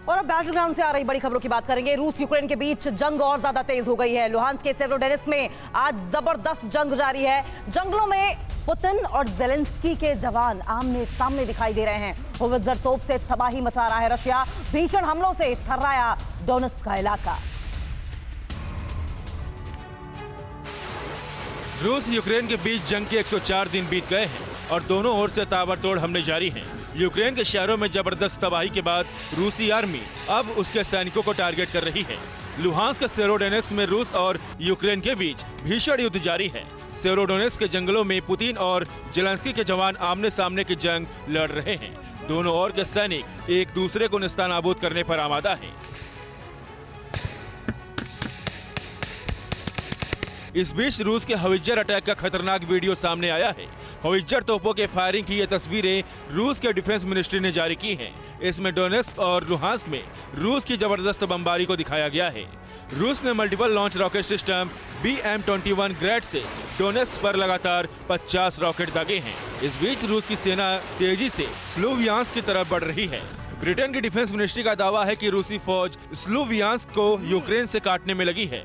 और अब battle ground से आ रही बड़ी खबरों की बात करेंगे। रूस यूक्रेन के बीच जंग और ज्यादा तेज हो गई है। लुहांस्क के सेवेरोडोनेत्स्क में आज जबरदस्त जंग जारी है। जंगलों में पुतिन और ज़ेलेंस्की के जवान आमने सामने दिखाई दे रहे हैं। होवित्ज़र तोप से तबाही मचा रहा है रशिया। भीषण हमलों से थर्राया डोनेत्स्क का इलाका। रूस यूक्रेन के बीच जंग के 104 दिन बीत गए हैं और दोनों ओर से ताबड़तोड़ हमले जारी हैं। यूक्रेन के शहरों में जबरदस्त तबाही के बाद रूसी आर्मी अब उसके सैनिकों को टारगेट कर रही है। लुहांस्क के सेवेरोडोनेत्स्क में रूस और यूक्रेन के बीच भीषण युद्ध जारी है। सेवेरोडोनेत्स्क के जंगलों में पुतिन और ज़ेलेंस्की के जवान आमने सामने की जंग लड़ रहे हैं। दोनों ओर के सैनिक एक दूसरे को नेस्तनाबूद करने पर आमादा हैं। इस बीच रूस के हवित्ज़र अटैक का खतरनाक वीडियो सामने आया है। हवित्ज़र तोपों के फायरिंग की ये तस्वीरें रूस के डिफेंस मिनिस्ट्री ने जारी की हैं। इसमें डोनेत्स्क और लुहांस्क में रूस की जबरदस्त बमबारी को दिखाया गया है। रूस ने multiple launch rocket system BM-21 ग्रैड से डोनेत्स्क पर लगातार 50 रॉकेट दागे हैं। इस बीच रूस की सेना तेजी से स्लोवियांस्क की तरफ बढ़ रही है। ब्रिटेन की डिफेंस मिनिस्ट्री का दावा है कि रूसी फौज स्लोवियांस्क को यूक्रेन से काटने में लगी है।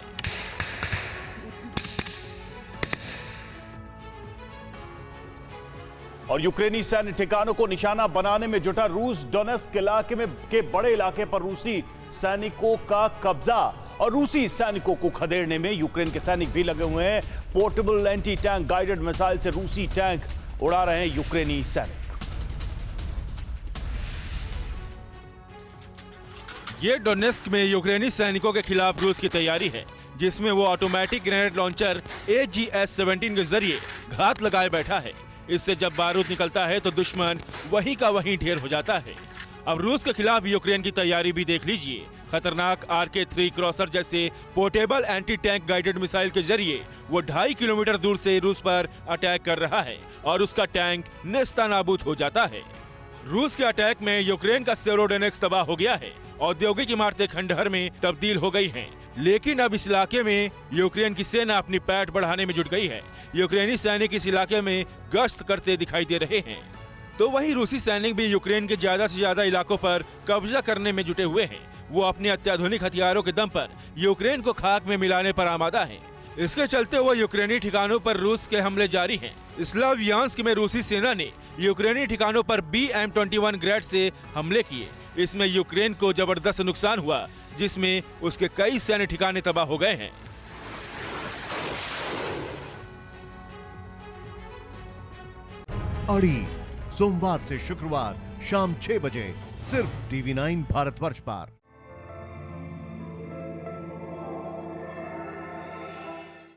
और यूक्रेनी सैन्य ठिकानों को निशाना बनाने में जुटा रूस। डोनेत्स्क इलाके में के बड़े इलाके पर रूसी सैनिकों का कब्जा और रूसी सैनिकों को खदेड़ने में यूक्रेन के सैनिक भी लगे हुए हैं। Portable anti tank guided missile से रूसी टैंक उड़ा रहे हैं यूक्रेनी सैनिक। ये डोनेत्स्क में यूक्रेनी सैनिकों के खिलाफ रूस की तैयारी है, जिसमें वो ऑटोमेटिक ग्रेनेड लॉन्चर AGS-17 के जरिए घात लगाए बैठा है। इससे जब बारूद निकलता है तो दुश्मन वहीं का वहीं ढेर हो जाता है। अब रूस के खिलाफ यूक्रेन की तैयारी भी देख लीजिए। खतरनाक RK-3 क्रॉसर जैसे portable anti tank guided missile के जरिए वो 2.5 किलोमीटर दूर से रूस पर अटैक कर रहा है और उसका टैंक नेस्तनाबूद हो जाता है। रूस के अटैक में यूक्रेन का सेवेरोडोनेत्स्क तबाह हो गया है। औद्योगिक इमारतें खंडहर में तब्दील हो गई हैं। लेकिन अब इस इलाके में यूक्रेन की सेना अपनी पैठ बढ़ाने में जुट गई है। यूक्रेनी सैनिक इस इलाके में गश्त करते दिखाई दे रहे हैं, तो वहीं रूसी सैनिक भी यूक्रेन के ज्यादा से ज्यादा इलाकों पर कब्जा करने में जुटे हुए हैं। वो अपने अत्याधुनिक हथियारों के दम पर यूक्रेन को खाक में मिलाने पर आमादा है। इसके चलते वो यूक्रेनी ठिकानों पर रूस के हमले जारी हैं। स्लोवियांस्क में रूसी सेना ने यूक्रेनी ठिकानों पर BM-21 ग्रैड से हमले किए। इसमें यूक्रेन को जबरदस्त नुकसान हुआ, जिसमें उसके कई सैन्य ठिकाने तबाह हो गए हैं। अड़ी सोमवार से शुक्रवार शाम 6 बजे सिर्फ TV9 भारतवर्ष पर।